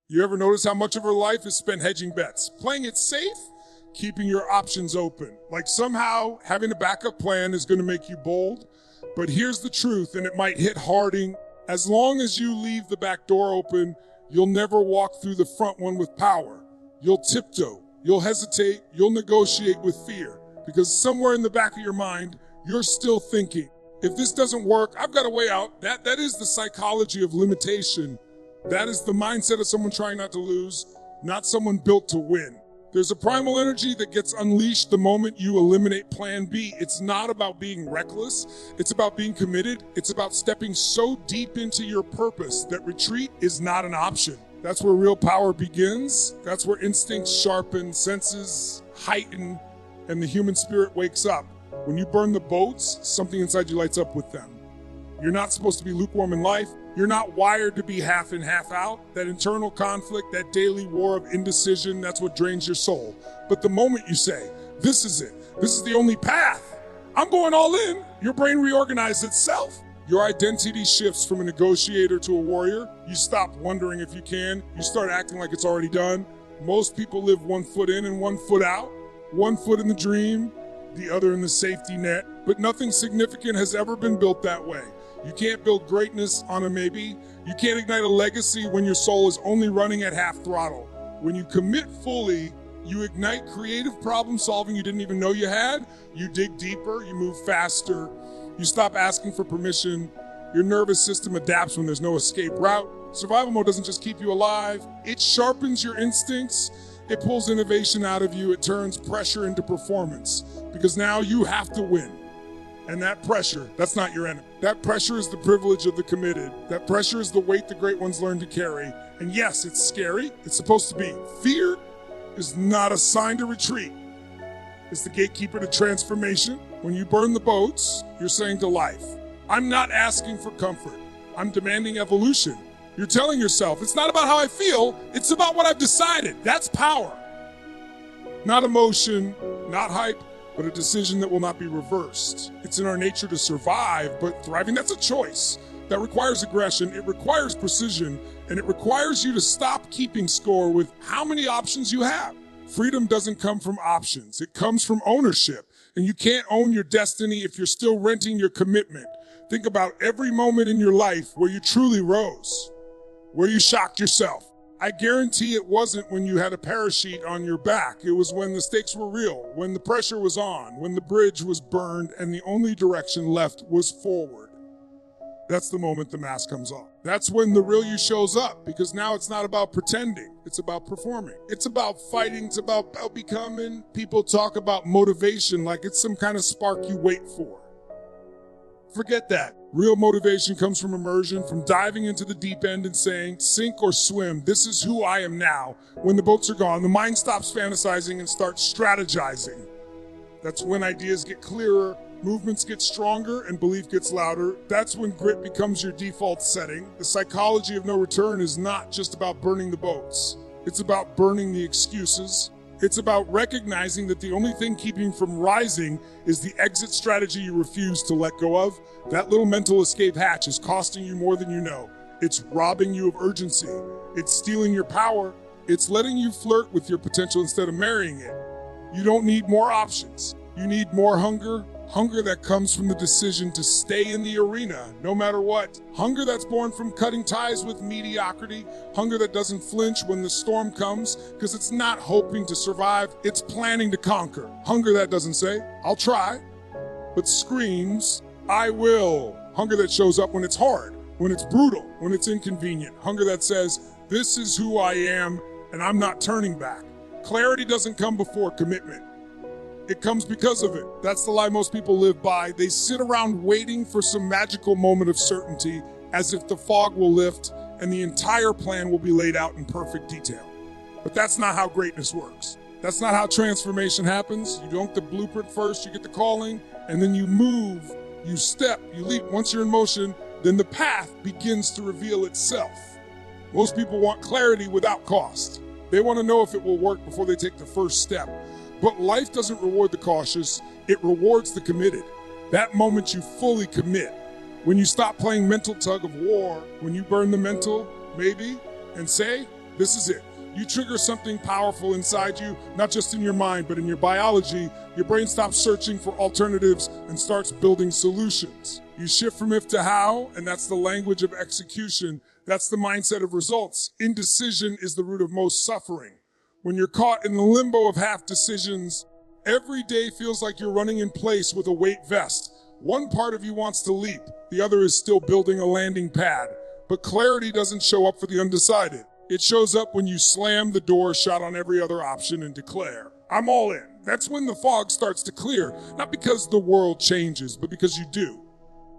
You ever notice how much of her life is spent hedging bets, playing it safe, keeping your options open? Like somehow having a backup plan is going to make you bold. But here's the truth, and it might hit harding. As long as you leave the back door open, you'll never walk through the front one with power. You'll tiptoe, you'll hesitate, you'll negotiate with fear. Because somewhere in the back of your mind, you're still thinking, if this doesn't work, I've got a way out. That is the psychology of limitation. That is the mindset of someone trying not to lose, not someone built to win. There's a primal energy that gets unleashed the moment you eliminate plan B. It's not about being reckless. It's about being committed. It's about stepping so deep into your purpose that retreat is not an option. That's where real power begins. That's where instincts sharpen, senses heighten, and the human spirit wakes up. When you burn the boats, something inside you lights up with them. You're not supposed to be lukewarm in life. You're not wired to be half in, half out. That internal conflict, that daily war of indecision, that's what drains your soul. But the moment you say, this is it, this is the only path, I'm going all in, your brain reorganizes itself. Your identity shifts from a negotiator to a warrior. You stop wondering if you can. You start acting like it's already done. Most people live 1 foot in and 1 foot out. 1 foot in the dream, the other in the safety net. But nothing significant has ever been built that way. You can't build greatness on a maybe. You can't ignite a legacy when your soul is only running at half throttle. When you commit fully, you ignite creative problem solving you didn't even know you had. You dig deeper, you move faster. You stop asking for permission. Your nervous system adapts when there's no escape route. Survival mode doesn't just keep you alive. It sharpens your instincts. It pulls innovation out of you. It turns pressure into performance. Because now you have to win. And that pressure, that's not your enemy. That pressure is the privilege of the committed. That pressure is the weight the great ones learn to carry. And yes, it's scary. It's supposed to be. Fear is not a sign to retreat. It's the gatekeeper to transformation. When you burn the boats, you're saying to life, I'm not asking for comfort. I'm demanding evolution. You're telling yourself, it's not about how I feel, it's about what I've decided. That's power. Not emotion, not hype, but a decision that will not be reversed. It's in our nature to survive, but thriving, that's a choice. That requires aggression, it requires precision, and it requires you to stop keeping score with how many options you have. Freedom doesn't come from options, it comes from ownership. And you can't own your destiny if you're still renting your commitment. Think about every moment in your life where you truly rose, where you shocked yourself. I guarantee it wasn't when you had a parachute on your back. It was when the stakes were real, when the pressure was on, when the bridge was burned and the only direction left was forward. That's the moment the mask comes off. That's when the real you shows up, because now it's not about pretending, it's about performing. It's about fighting, it's about becoming. People talk about motivation like it's some kind of spark you wait for. Forget that. Real motivation comes from immersion, from diving into the deep end and saying, sink or swim, this is who I am now. When the boats are gone, the mind stops fantasizing and starts strategizing. That's when ideas get clearer, movements get stronger, and belief gets louder. That's when grit becomes your default setting. The psychology of no return is not just about burning the boats. It's about burning the excuses. It's about recognizing that the only thing keeping you from rising is the exit strategy you refuse to let go of. That little mental escape hatch is costing you more than you know. It's robbing you of urgency. It's stealing your power. It's letting you flirt with your potential instead of marrying it. You don't need more options. You need more hunger. Hunger that comes from the decision to stay in the arena, no matter what. Hunger that's born from cutting ties with mediocrity. Hunger that doesn't flinch when the storm comes, because it's not hoping to survive, it's planning to conquer. Hunger that doesn't say, I'll try, but screams, I will. Hunger that shows up when it's hard, when it's brutal, when it's inconvenient. Hunger that says, this is who I am, and I'm not turning back. Clarity doesn't come before commitment. It comes because of it. That's the lie most people live by. They sit around waiting for some magical moment of certainty, as if the fog will lift and the entire plan will be laid out in perfect detail. But that's not how greatness works. That's not how transformation happens. You don't get the blueprint first, you get the calling, and then you move, you step, you leap. Once you're in motion, then the path begins to reveal itself. Most people want clarity without cost. They want to know if it will work before they take the first step. But life doesn't reward the cautious, it rewards the committed. That moment you fully commit, when you stop playing mental tug of war, when you burn the mental, maybe, and say, This is it. You trigger something powerful inside you, not just in your mind, but in your biology. Your brain stops searching for alternatives and starts building solutions. You shift from if to how, and that's the language of execution. That's the mindset of results. Indecision is the root of most suffering. When you're caught in the limbo of half decisions, every day feels like you're running in place with a weight vest. One part of you wants to leap. The other is still building a landing pad. But clarity doesn't show up for the undecided. It shows up when you slam the door shut on every other option and declare, I'm all in. That's when the fog starts to clear, not because the world changes, but because you do.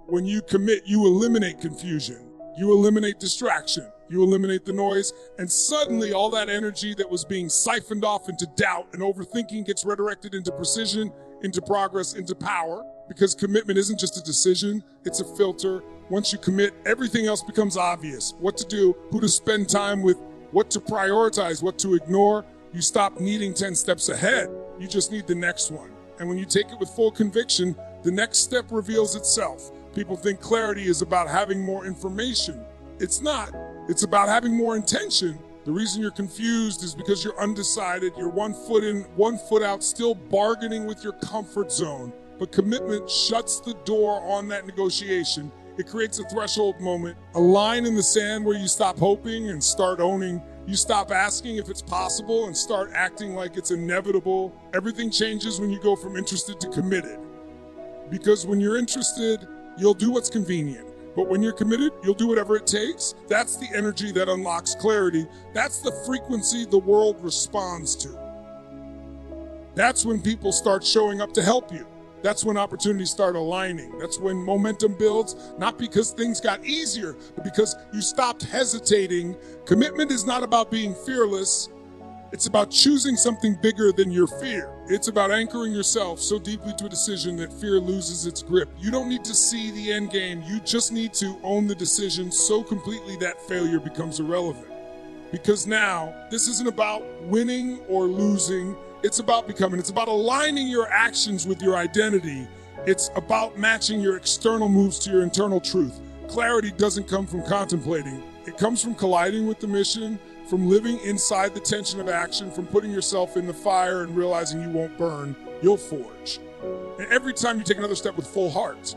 When you commit, you eliminate confusion, you eliminate distraction, you eliminate the noise, and suddenly all that energy that was being siphoned off into doubt and overthinking gets redirected into precision, into progress, into power, because commitment isn't just a decision, it's a filter. Once you commit, everything else becomes obvious. What to do, who to spend time with, what to prioritize, what to ignore. You stop needing 10 steps ahead. You just need the next one. And when you take it with full conviction, the next step reveals itself. People think clarity is about having more information. It's not. It's about having more intention. The reason you're confused is because you're undecided. You're 1 foot in, 1 foot out, still bargaining with your comfort zone. But commitment shuts the door on that negotiation. It creates a threshold moment, a line in the sand where you stop hoping and start owning. You stop asking if it's possible and start acting like it's inevitable. Everything changes when you go from interested to committed. Because when you're interested, you'll do what's convenient. But when you're committed, you'll do whatever it takes. That's the energy that unlocks clarity. That's the frequency the world responds to. That's when people start showing up to help you. That's when opportunities start aligning. That's when momentum builds, not because things got easier, but because you stopped hesitating. Commitment is not about being fearless. It's about choosing something bigger than your fear. It's about anchoring yourself so deeply to a decision that fear loses its grip. You don't need to see the end game. You just need to own the decision so completely that failure becomes irrelevant. Because now, this isn't about winning or losing. It's about becoming. It's about aligning your actions with your identity. It's about matching your external moves to your internal truth. Clarity doesn't come from contemplating. It comes from colliding with the mission, from living inside the tension of action, from putting yourself in the fire and realizing you won't burn, you'll forge. And every time you take another step with full heart,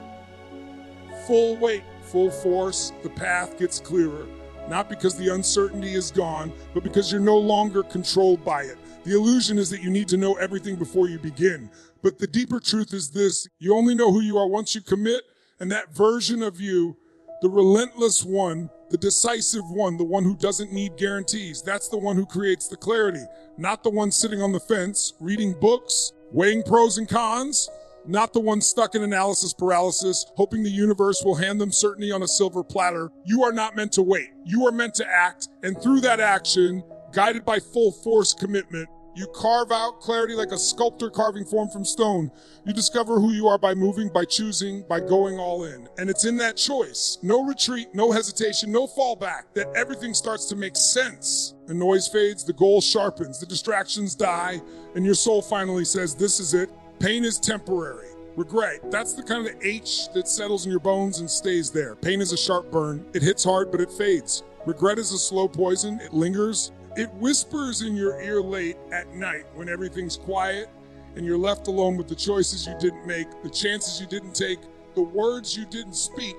full weight, full force, the path gets clearer. Not because the uncertainty is gone, but because you're no longer controlled by it. The illusion is that you need to know everything before you begin. But the deeper truth is this: you only know who you are once you commit, and that version of you, the relentless one, the decisive one, the one who doesn't need guarantees, that's the one who creates the clarity, not the one sitting on the fence, reading books, weighing pros and cons, not the one stuck in analysis paralysis, hoping the universe will hand them certainty on a silver platter. You are not meant to wait. You are meant to act, and through that action, guided by full force commitment, you carve out clarity like a sculptor carving form from stone. You discover who you are by moving, by choosing, by going all in. And it's in that choice, no retreat, no hesitation, no fallback, that everything starts to make sense. The noise fades, the goal sharpens, the distractions die, and your soul finally says, this is it. Pain is temporary. Regret, that's the kind of H that settles in your bones and stays there. Pain is a sharp burn. It hits hard, but it fades. Regret is a slow poison. It lingers. It whispers in your ear late at night when everything's quiet and you're left alone with the choices you didn't make, the chances you didn't take, the words you didn't speak,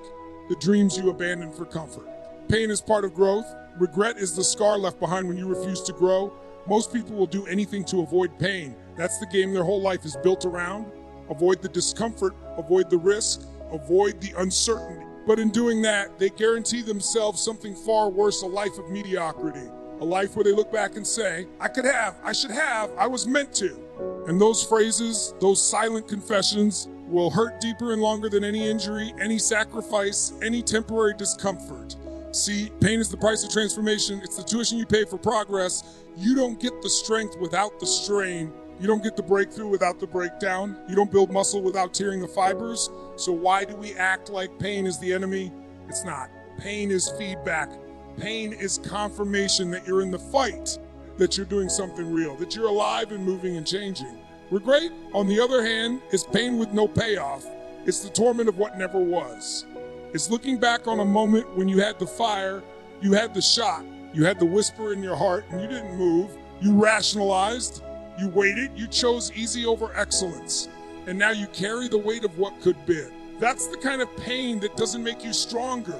the dreams you abandoned for comfort. Pain is part of growth. Regret is the scar left behind when you refuse to grow. Most people will do anything to avoid pain. That's the game their whole life is built around. Avoid the discomfort, avoid the risk, avoid the uncertainty. But in doing that, they guarantee themselves something far worse, a life of mediocrity. A life where they look back and say, I could have, I should have, I was meant to. And those phrases, those silent confessions, will hurt deeper and longer than any injury, any sacrifice, any temporary discomfort. See, pain is the price of transformation. It's the tuition you pay for progress. You don't get the strength without the strain. You don't get the breakthrough without the breakdown. You don't build muscle without tearing the fibers. So why do we act like pain is the enemy? It's not. Pain is feedback. Pain is confirmation that you're in the fight, that you're doing something real, that you're alive and moving and changing. Regret, on the other hand, is pain with no payoff. It's the torment of what never was. It's looking back on a moment when you had the fire, you had the shot, You had the whisper in your heart and you didn't move. You rationalized, you waited, you chose easy over excellence. And now you carry the weight of what could be. That's the kind of pain that doesn't make you stronger.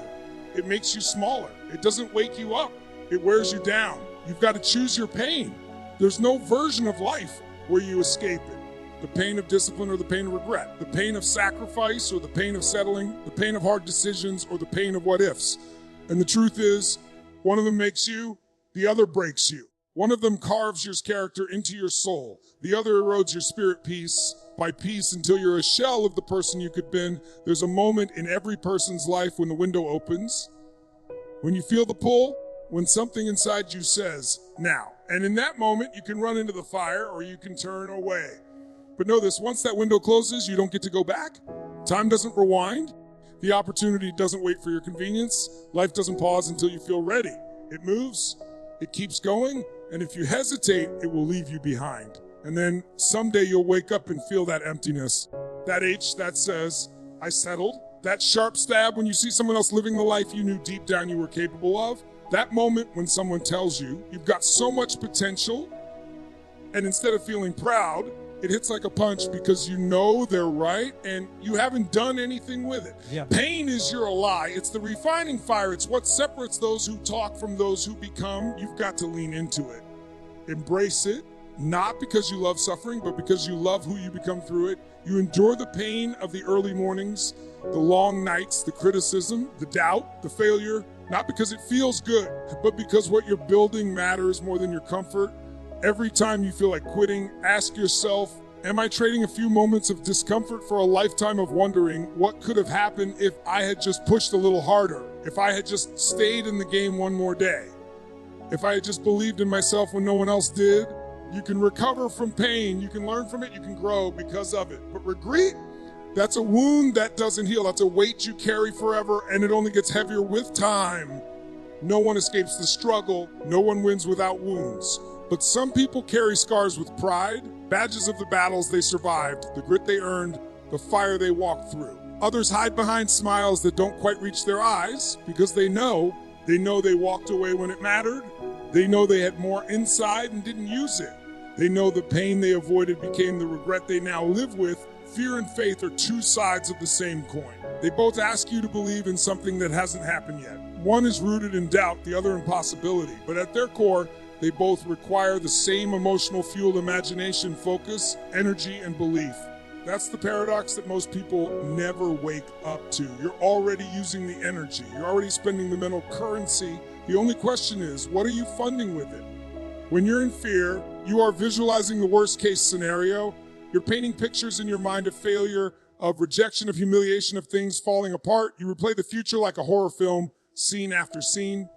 It makes you smaller. It doesn't wake you up. It wears you down. You've got to choose your pain. There's no version of life where you escape it. The pain of discipline or the pain of regret. The pain of sacrifice or the pain of settling. The pain of hard decisions or the pain of what ifs. And the truth is, one of them makes you, the other breaks you. One of them carves your character into your soul. The other erodes your spirit piece by piece until you're a shell of the person you could be. There's a moment in every person's life when the window opens, when you feel the pull, when something inside you says, now. And in that moment, you can run into the fire or you can turn away. But know this, once that window closes, you don't get to go back. Time doesn't rewind. The opportunity doesn't wait for your convenience. Life doesn't pause until you feel ready. It moves, it keeps going, and if you hesitate, it will leave you behind. And then someday you'll wake up and feel that emptiness. That H that says, I settled. That sharp stab when you see someone else living the life you knew deep down you were capable of. That moment when someone tells you, you've got so much potential, and instead of feeling proud, it hits like a punch because you know they're right and you haven't done anything with it. Yeah. Pain is your ally. It's the refining fire. It's what separates those who talk from those who become. You've got to lean into it. Embrace it, not because you love suffering, but because you love who you become through it. You endure the pain of the early mornings, the long nights, the criticism, the doubt, the failure, not because it feels good, but because what you're building matters more than your comfort. Every time you feel like quitting, ask yourself, am I trading a few moments of discomfort for a lifetime of wondering what could have happened if I had just pushed a little harder, if I had just stayed in the game one more day, if I had just believed in myself when no one else did? You can recover from pain, you can learn from it, you can grow because of it. But regret, that's a wound that doesn't heal. That's a weight you carry forever, and it only gets heavier with time. No one escapes the struggle. No one wins without wounds. But some people carry scars with pride, badges of the battles they survived, the grit they earned, the fire they walked through. Others hide behind smiles that don't quite reach their eyes because they know they walked away when it mattered. They know they had more inside and didn't use it. They know the pain they avoided became the regret they now live with. Fear and faith are two sides of the same coin. They both ask you to believe in something that hasn't happened yet. One is rooted in doubt, the other in possibility. But at their core, they both require the same emotional fuel, imagination, focus, energy, and belief. That's the paradox that most people never wake up to. You're already using the energy. You're already spending the mental currency. The only question is, what are you funding with it? When you're in fear, you are visualizing the worst case scenario. You're painting pictures in your mind of failure, of rejection, of humiliation, of things falling apart. You replay the future like a horror film, scene after scene.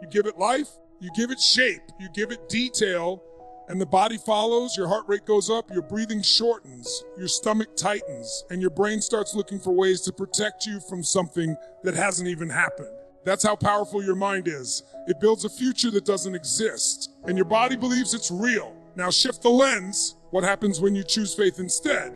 You give it life. You give it shape, you give it detail, and the body follows, your heart rate goes up, your breathing shortens, your stomach tightens, and your brain starts looking for ways to protect you from something that hasn't even happened. That's how powerful your mind is. It builds a future that doesn't exist, and your body believes it's real. Now shift the lens. What happens when you choose faith instead?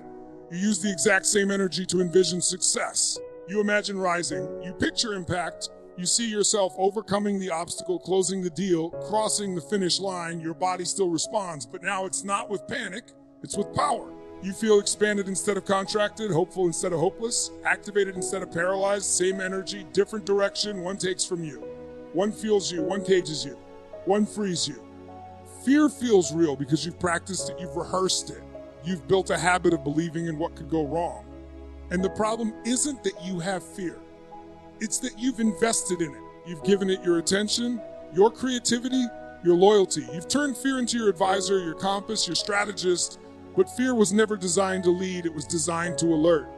You use the exact same energy to envision success. You imagine rising, you picture impact, you see yourself overcoming the obstacle, closing the deal, crossing the finish line. Your body still responds, but now it's not with panic, it's with power. You feel expanded instead of contracted, hopeful instead of hopeless, activated instead of paralyzed, same energy, different direction, one takes from you. One fuels you, one cages you, one frees you. Fear feels real because you've practiced it, you've rehearsed it. You've built a habit of believing in what could go wrong. And the problem isn't that you have fear. It's that you've invested in it. You've given it your attention, your creativity, your loyalty. You've turned fear into your advisor, your compass, your strategist, but fear was never designed to lead, it was designed to alert.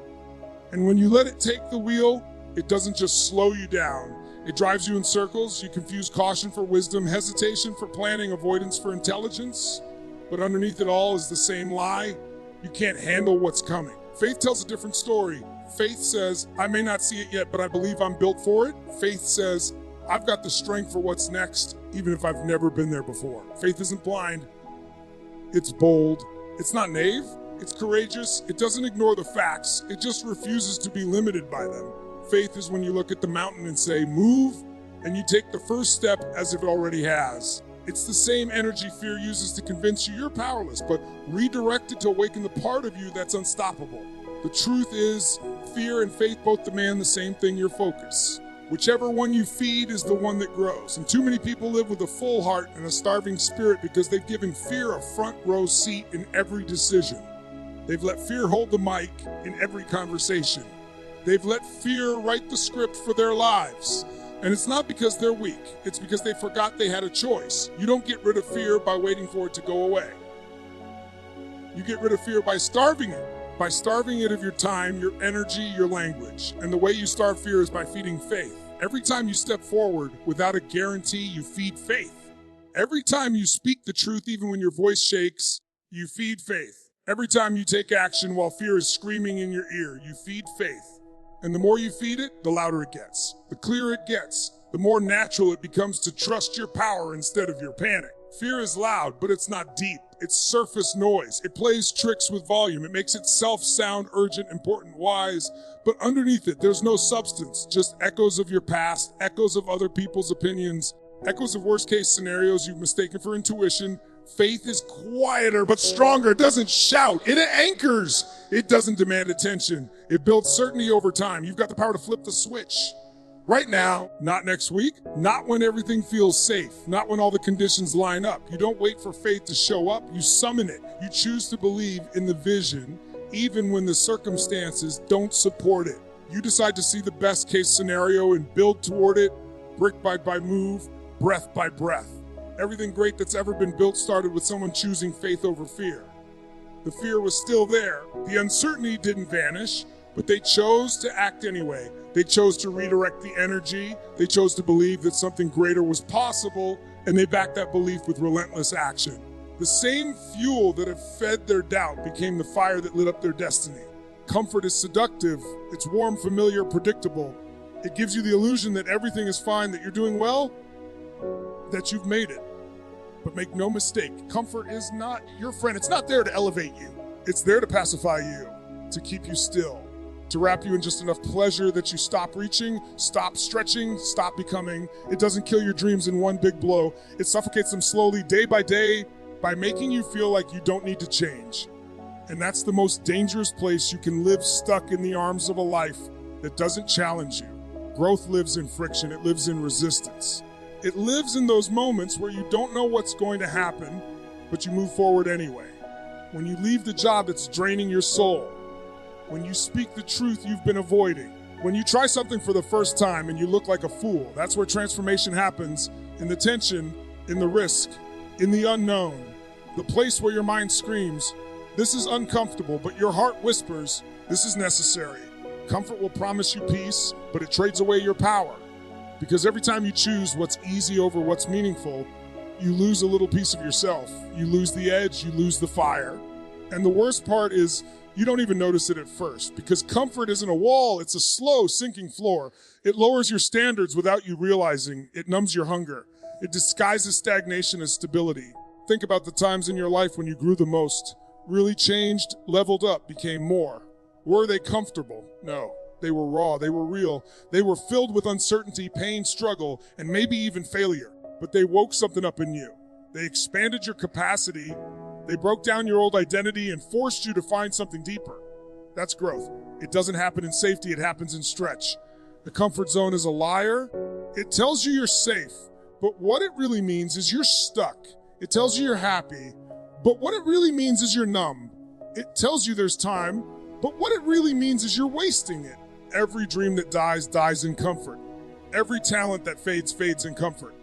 And when you let it take the wheel, it doesn't just slow you down. It drives you in circles. You confuse caution for wisdom, hesitation for planning, avoidance for intelligence. But underneath it all is the same lie. You can't handle what's coming. Faith tells a different story. Faith says, I may not see it yet, but I believe I'm built for it. Faith says, I've got the strength for what's next, even if I've never been there before. Faith isn't blind. It's bold. It's not naive. It's courageous. It doesn't ignore the facts. It just refuses to be limited by them. Faith is when you look at the mountain and say, move, and you take the first step as if it already has. It's the same energy fear uses to convince you you're powerless, but redirected to awaken the part of you that's unstoppable. The truth is, fear and faith both demand the same thing, your focus. Whichever one you feed is the one that grows. And too many people live with a full heart and a starving spirit because they've given fear a front row seat in every decision. They've let fear hold the mic in every conversation. They've let fear write the script for their lives. And it's not because they're weak, it's because they forgot they had a choice. You don't get rid of fear by waiting for it to go away. You get rid of fear by starving it of your time, your energy, your language. And the way you starve fear is by feeding faith. Every time you step forward without a guarantee, you feed faith. Every time you speak the truth, even when your voice shakes, you feed faith. Every time you take action while fear is screaming in your ear, you feed faith. And the more you feed it, the louder it gets. The clearer it gets, the more natural it becomes to trust your power instead of your panic. Fear is loud, but it's not deep. It's surface noise. It plays tricks with volume. It makes itself sound urgent, important, wise. But underneath it, there's no substance, just echoes of your past, echoes of other people's opinions, echoes of worst-case scenarios you've mistaken for intuition. Faith is quieter but stronger. It doesn't shout. It anchors. It doesn't demand attention. It builds certainty over time. You've got the power to flip the switch. Right now, not next week, not when everything feels safe, not when all the conditions line up. You don't wait for faith to show up. You summon it. You choose to believe in the vision, even when the circumstances don't support it. You decide to see the best case scenario and build toward it, brick by move, breath by breath. Everything great that's ever been built started with someone choosing faith over fear. The fear was still there. The uncertainty didn't vanish, but they chose to act anyway. They chose to redirect the energy. They chose to believe that something greater was possible, and they backed that belief with relentless action. The same fuel that had fed their doubt became the fire that lit up their destiny. Comfort is seductive. It's warm, familiar, predictable. It gives you the illusion that everything is fine, that you're doing well, that you've made it. But make no mistake, comfort is not your friend. It's not there to elevate you. It's there to pacify you, to keep you still, to wrap you in just enough pleasure that you stop reaching, stop stretching, stop becoming. It doesn't kill your dreams in one big blow. It suffocates them slowly, day by day, by making you feel like you don't need to change. And that's the most dangerous place you can live, stuck in the arms of a life that doesn't challenge you. Growth lives in friction. It lives in resistance. It lives in those moments where you don't know what's going to happen, but you move forward anyway. When you leave the job that's draining your soul. When you speak the truth you've been avoiding. When you try something for the first time and you look like a fool. That's where transformation happens, in the tension, in the risk, in the unknown. The place where your mind screams, this is uncomfortable, but your heart whispers, this is necessary. Comfort will promise you peace, but it trades away your power. Because every time you choose what's easy over what's meaningful, you lose a little piece of yourself. You lose the edge, you lose the fire. And the worst part is you don't even notice it at first, because comfort isn't a wall, it's a slow sinking floor. It lowers your standards without you realizing. It numbs your hunger. It disguises stagnation as stability. Think about the times in your life when you grew the most, really changed, leveled up, became more. Were they comfortable? No. They were raw, they were real, they were filled with uncertainty, pain, struggle, and maybe even failure. But they woke something up in you. They expanded your capacity, they broke down your old identity and forced you to find something deeper. That's growth. It doesn't happen in safety, it happens in stretch. The comfort zone is a liar. It tells you you're safe, but what it really means is you're stuck. It tells you you're happy, but what it really means is you're numb. It tells you there's time, but what it really means is you're wasting it. Every dream that dies, dies in comfort. Every talent that fades, fades in comfort.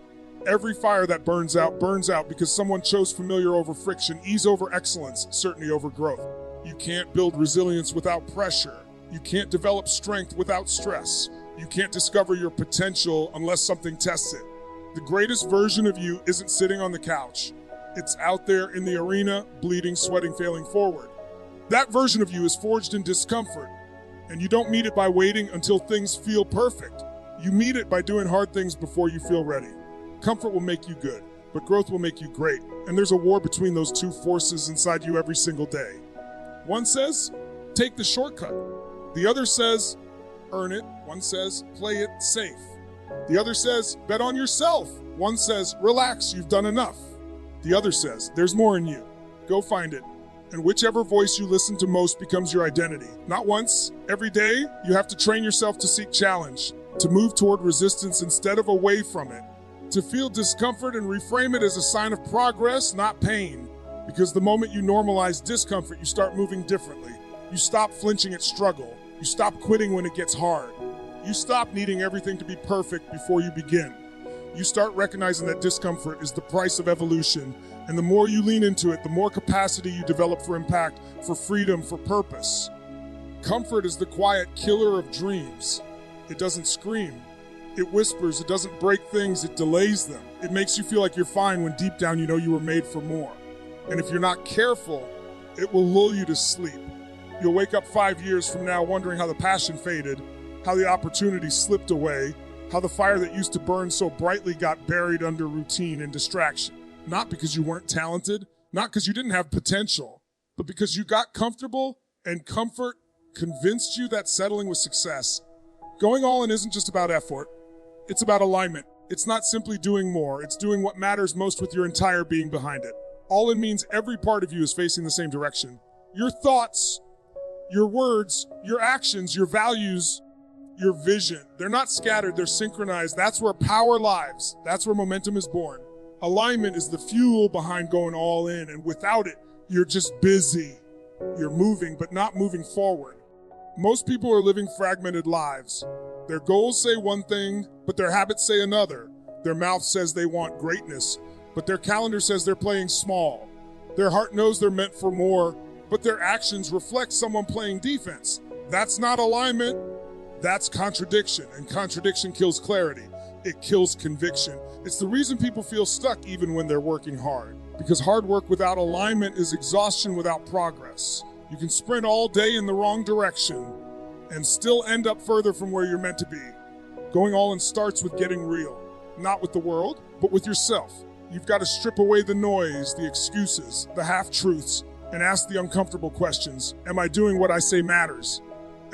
Every fire that burns out because someone chose familiar over friction, ease over excellence, certainty over growth. You can't build resilience without pressure. You can't develop strength without stress. You can't discover your potential unless something tests it. The greatest version of you isn't sitting on the couch. It's out there in the arena, bleeding, sweating, failing forward. That version of you is forged in discomfort. And you don't meet it by waiting until things feel perfect. You meet it by doing hard things before you feel ready. Comfort will make you good, but growth will make you great. And there's a war between those two forces inside you every single day. One says, take the shortcut. The other says, earn it. One says, play it safe. The other says, bet on yourself. One says, relax, you've done enough. The other says, there's more in you. Go find it. And whichever voice you listen to most becomes your identity. Not once, every day, you have to train yourself to seek challenge, to move toward resistance instead of away from it, to feel discomfort and reframe it as a sign of progress, not pain. Because the moment you normalize discomfort, you start moving differently. You stop flinching at struggle. You stop quitting when it gets hard. You stop needing everything to be perfect before you begin. You start recognizing that discomfort is the price of evolution, and the more you lean into it, the more capacity you develop for impact, for freedom, for purpose. Comfort is the quiet killer of dreams. It doesn't scream. It whispers. It doesn't break things. It delays them. It makes you feel like you're fine when deep down you know you were made for more. And if you're not careful, it will lull you to sleep. You'll wake up 5 years from now wondering how the passion faded, how the opportunity slipped away, how the fire that used to burn so brightly got buried under routine and distraction. Not because you weren't talented, not because you didn't have potential, but because you got comfortable and comfort convinced you that settling was success. Going all in isn't just about effort. It's about alignment. It's not simply doing more. It's doing what matters most with your entire being behind it. All in means every part of you is facing the same direction. Your thoughts, your words, your actions, your values, your vision. They're not scattered, they're synchronized. That's where power lives. That's where momentum is born. Alignment is the fuel behind going all in, and without it, you're just busy. You're moving, but not moving forward. Most people are living fragmented lives. Their goals say one thing, but their habits say another. Their mouth says they want greatness, but their calendar says they're playing small. Their heart knows they're meant for more, but their actions reflect someone playing defense. That's not alignment. That's contradiction, and contradiction kills clarity. It kills conviction. It's the reason people feel stuck even when they're working hard. Because hard work without alignment is exhaustion without progress. You can sprint all day in the wrong direction and still end up further from where you're meant to be. Going all in starts with getting real, not with the world, but with yourself. You've got to strip away the noise, the excuses, the half-truths, and ask the uncomfortable questions. Am I doing what I say matters?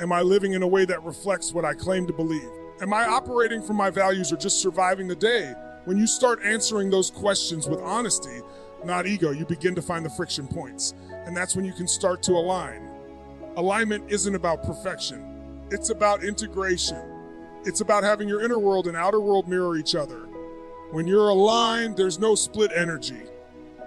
Am I living in a way that reflects what I claim to believe? Am I operating from my values or just surviving the day? When you start answering those questions with honesty, not ego, you begin to find the friction points. And that's when you can start to align. Alignment isn't about perfection. It's about integration. It's about having your inner world and outer world mirror each other. When you're aligned, there's no split energy.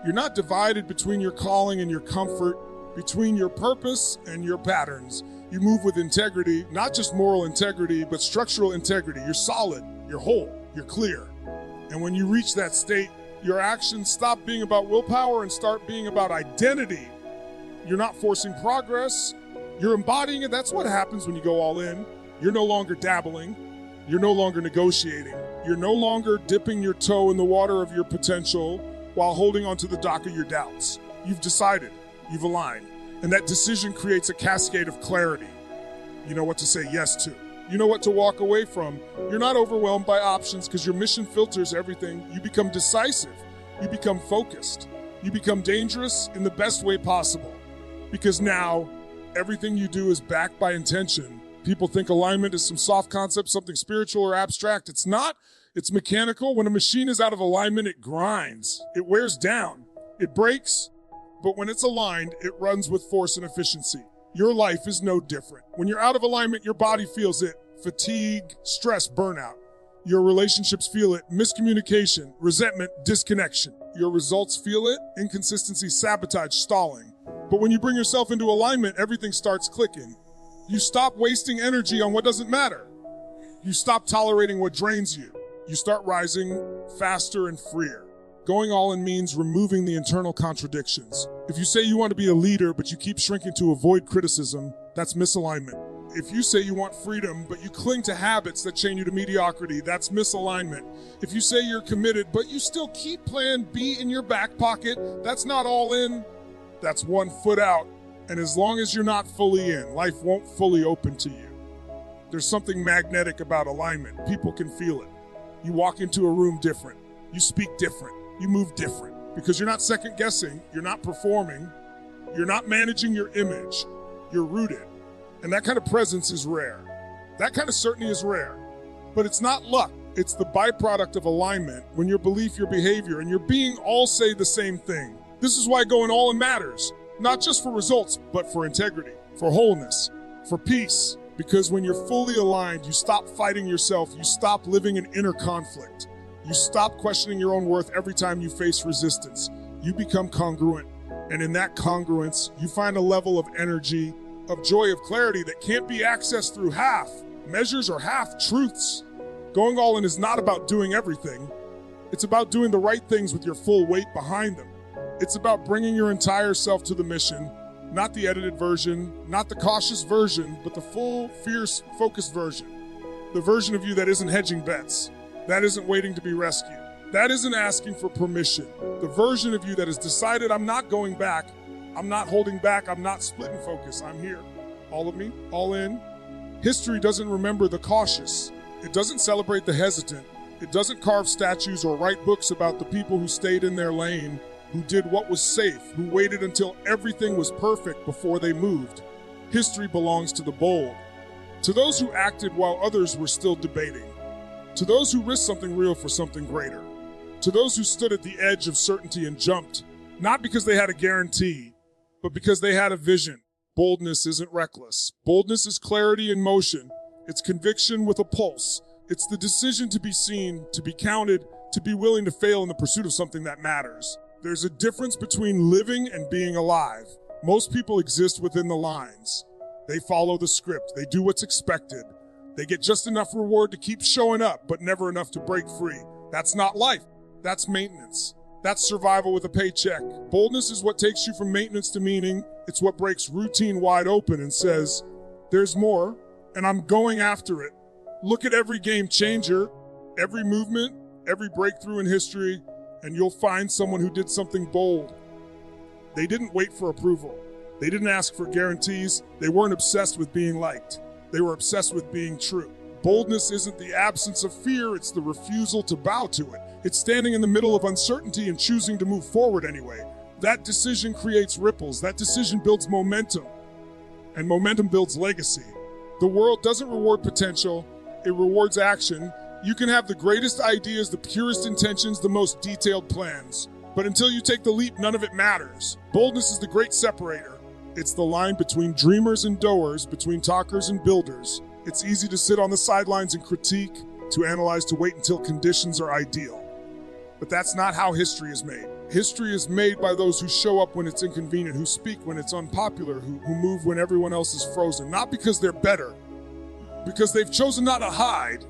You're not divided between your calling and your comfort, between your purpose and your patterns. You move with integrity, not just moral integrity, but structural integrity. You're solid, you're whole, you're clear. And when you reach that state, your actions stop being about willpower and start being about identity. You're not forcing progress, you're embodying it. That's what happens when you go all in. You're no longer dabbling, you're no longer negotiating. You're no longer dipping your toe in the water of your potential while holding onto the dock of your doubts. You've decided, you've aligned. And that decision creates a cascade of clarity. You know what to say yes to. You know what to walk away from. You're not overwhelmed by options because your mission filters everything. You become decisive. You become focused. You become dangerous in the best way possible. Because now, everything you do is backed by intention. People think alignment is some soft concept, something spiritual or abstract. It's not. It's mechanical. When a machine is out of alignment, it grinds. It wears down. It breaks. But when it's aligned, it runs with force and efficiency. Your life is no different. When you're out of alignment, your body feels it. Fatigue, stress, burnout. Your relationships feel it. Miscommunication, resentment, disconnection. Your results feel it. Inconsistency, sabotage, stalling. But when you bring yourself into alignment, everything starts clicking. You stop wasting energy on what doesn't matter. You stop tolerating what drains you. You start rising faster and freer. Going all in means removing the internal contradictions. If you say you want to be a leader, but you keep shrinking to avoid criticism, that's misalignment. If you say you want freedom, but you cling to habits that chain you to mediocrity, that's misalignment. If you say you're committed, but you still keep plan B in your back pocket, that's not all in. That's 1 foot out. And as long as you're not fully in, life won't fully open to you. There's something magnetic about alignment. People can feel it. You walk into a room different. You speak different. You move different because you're not second guessing, you're not performing, you're not managing your image, you're rooted. And that kind of presence is rare. That kind of certainty is rare, but it's not luck. It's the byproduct of alignment, when your belief, your behavior, and your being all say the same thing. This is why going all in matters, not just for results, but for integrity, for wholeness, for peace. Because when you're fully aligned, you stop fighting yourself, you stop living in inner conflict. You stop questioning your own worth every time you face resistance. You become congruent. And in that congruence, you find a level of energy, of joy, of clarity that can't be accessed through half measures or half truths. Going all in is not about doing everything. It's about doing the right things with your full weight behind them. It's about bringing your entire self to the mission, not the edited version, not the cautious version, but the full, fierce, focused version. The version of you that isn't hedging bets, that isn't waiting to be rescued, that isn't asking for permission. The version of you that has decided, I'm not going back, I'm not holding back, I'm not splitting focus, I'm here. All of me, all in. History doesn't remember the cautious. It doesn't celebrate the hesitant. It doesn't carve statues or write books about the people who stayed in their lane, who did what was safe, who waited until everything was perfect before they moved. History belongs to the bold, to those who acted while others were still debating, to those who risked something real for something greater, to those who stood at the edge of certainty and jumped, not because they had a guarantee, but because they had a vision. Boldness isn't reckless. Boldness is clarity in motion. It's conviction with a pulse. It's the decision to be seen, to be counted, to be willing to fail in the pursuit of something that matters. There's a difference between living and being alive. Most people exist within the lines. They follow the script. They do what's expected. They get just enough reward to keep showing up, but never enough to break free. That's not life. That's maintenance. That's survival with a paycheck. Boldness is what takes you from maintenance to meaning. It's what breaks routine wide open and says, there's more, and I'm going after it. Look at every game changer, every movement, every breakthrough in history, and you'll find someone who did something bold. They didn't wait for approval. They didn't ask for guarantees. They weren't obsessed with being liked. They were obsessed with being true. Boldness isn't the absence of fear, it's the refusal to bow to it. It's standing in the middle of uncertainty and choosing to move forward anyway. That decision creates ripples. That decision builds momentum. And momentum builds legacy. The world doesn't reward potential, it rewards action. You can have the greatest ideas, the purest intentions, the most detailed plans. But until you take the leap, none of it matters. Boldness is the great separator. It's the line between dreamers and doers, between talkers and builders. It's easy to sit on the sidelines and critique, to analyze, to wait until conditions are ideal. But that's not how history is made. History is made by those who show up when it's inconvenient, who speak when it's unpopular, who move when everyone else is frozen. Not because they're better, because they've chosen not to hide.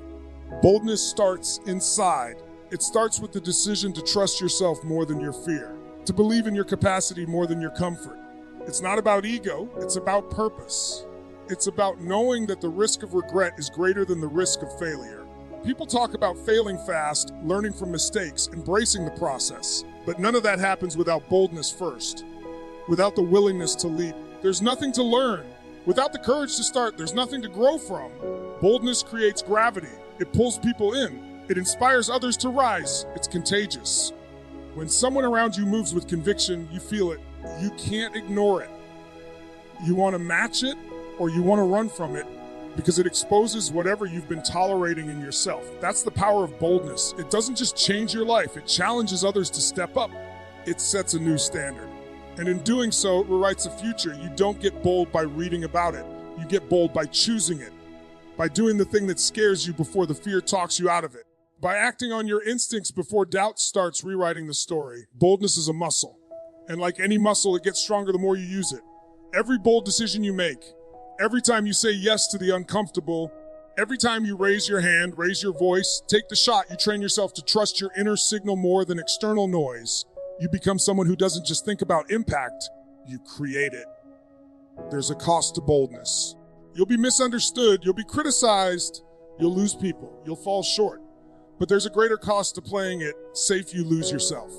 Boldness starts inside. It starts with the decision to trust yourself more than your fear, to believe in your capacity more than your comfort. It's not about ego, it's about purpose. It's about knowing that the risk of regret is greater than the risk of failure. People talk about failing fast, learning from mistakes, embracing the process. But none of that happens without boldness first. Without the willingness to leap, there's nothing to learn. Without the courage to start, there's nothing to grow from. Boldness creates gravity. It pulls people in. It inspires others to rise. It's contagious. When someone around you moves with conviction, you feel it. You can't ignore it. You want to match it or you want to run from it because it exposes whatever you've been tolerating in yourself. That's the power of boldness. It doesn't just change your life. It challenges others to step up. It sets a new standard. And in doing so, it rewrites the future. You don't get bold by reading about it. You get bold by choosing it, by doing the thing that scares you before the fear talks you out of it, by acting on your instincts before doubt starts rewriting the story. Boldness is a muscle. And like any muscle, it gets stronger the more you use it. Every bold decision you make, every time you say yes to the uncomfortable, every time you raise your hand, raise your voice, take the shot, you train yourself to trust your inner signal more than external noise. You become someone who doesn't just think about impact, you create it. There's a cost to boldness. You'll be misunderstood, you'll be criticized, you'll lose people, you'll fall short. But there's a greater cost to playing it safe. You lose yourself.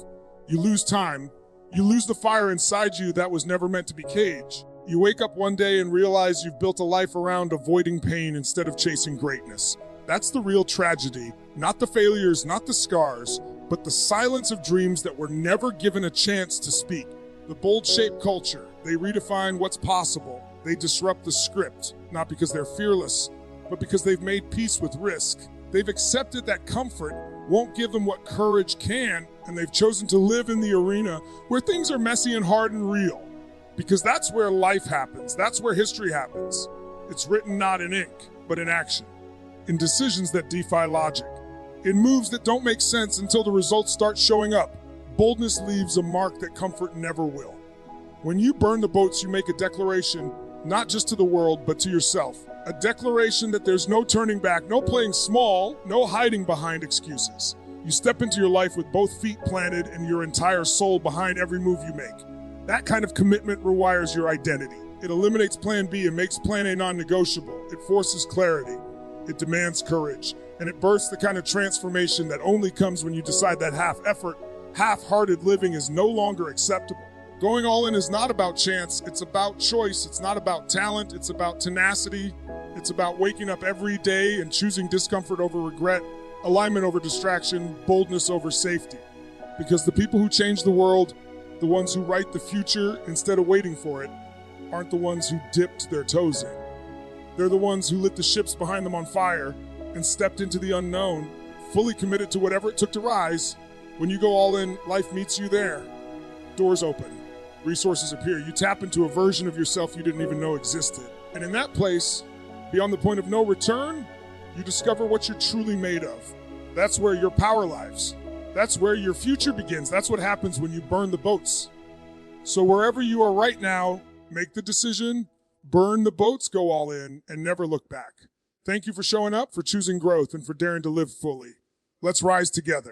You lose time. You lose the fire inside you that was never meant to be caged. You wake up one day and realize you've built a life around avoiding pain instead of chasing greatness. That's the real tragedy. Not the failures, not the scars, but the silence of dreams that were never given a chance to speak. The bold shape culture. They redefine what's possible. They disrupt the script, not because they're fearless, but because they've made peace with risk. They've accepted that comfort won't give them what courage can, and they've chosen to live in the arena where things are messy and hard and real. Because that's where life happens. That's where history happens. It's written not in ink, but in action. In decisions that defy logic. In moves that don't make sense until the results start showing up. Boldness leaves a mark that comfort never will. When you burn the boats, you make a declaration, not just to the world, but to yourself. A declaration that there's no turning back, no playing small, no hiding behind excuses. You step into your life with both feet planted and your entire soul behind every move you make. That kind of commitment rewires your identity. It eliminates plan B and makes plan A non-negotiable. It forces clarity. It demands courage. And it births the kind of transformation that only comes when you decide that half-effort, half-hearted living is no longer acceptable. Going all in is not about chance, it's about choice. It's not about talent, it's about tenacity. It's about waking up every day and choosing discomfort over regret, alignment over distraction, boldness over safety. Because the people who change the world, the ones who write the future instead of waiting for it, aren't the ones who dipped their toes in. They're the ones who lit the ships behind them on fire and stepped into the unknown, fully committed to whatever it took to rise. When you go all in, life meets you there. Doors open, resources appear. You tap into a version of yourself you didn't even know existed. And in that place, beyond the point of no return, you discover what you're truly made of. That's where your power lies. That's where your future begins. That's what happens when you burn the boats. So wherever you are right now, make the decision, burn the boats, go all in, and never look back. Thank you for showing up, for choosing growth, and for daring to live fully. Let's rise together.